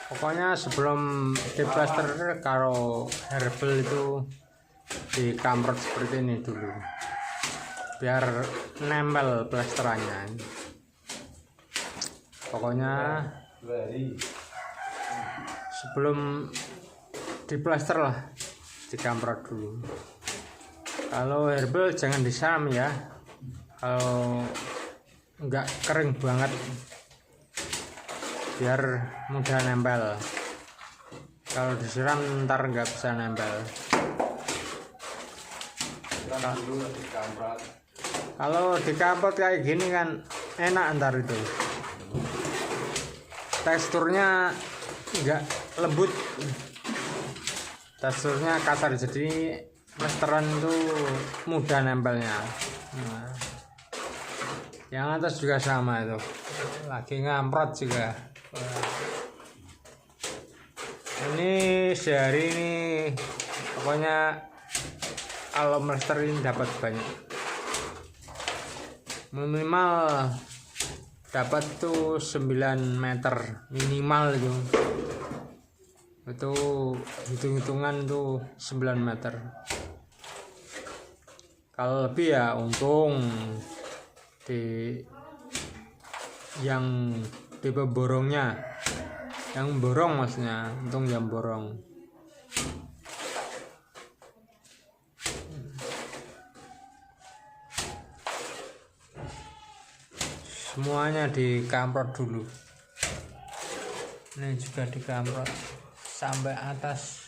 Pokoknya sebelum diplaster karo herbal itu dikamprot seperti ini dulu biar nempel plasterannya. Pokoknya sebelum diplaster lah dikamprot dulu. Kalau herbal jangan disiram ya, kalau enggak kering banget biar mudah nempel. Kalau disiram ntar nggak bisa nempel. Kalau dikamprot kayak gini kan enak ntar itu, teksturnya nggak lembut, teksturnya kasar, jadi plesteran itu mudah nempelnya. Nah, yang atas juga sama itu, lagi ngamprot juga. Ini sehari ini pokoknya kalau plester ini dapat banyak, minimal dapat tuh 9 meter minimal itu hitung-hitungan tuh 9 meter. Kalau lebih ya untung di yang tipe borongnya, yang borong maksudnya, untung yang borong. Semuanya dikamprot dulu. Ini juga dikamprot sampai atas.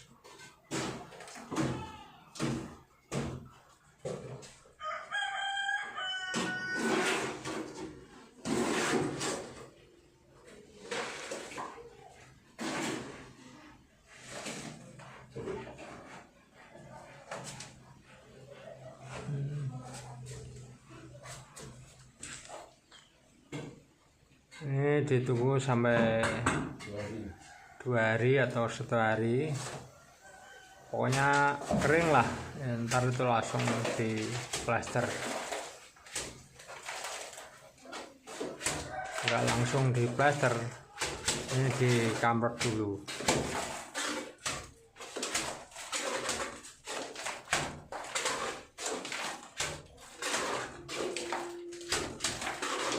Ini ditunggu sampai 2 hari atau 1 hari, pokoknya kering lah ya, ntar itu langsung di plaster, nggak langsung di plaster, ini dikamprot dulu.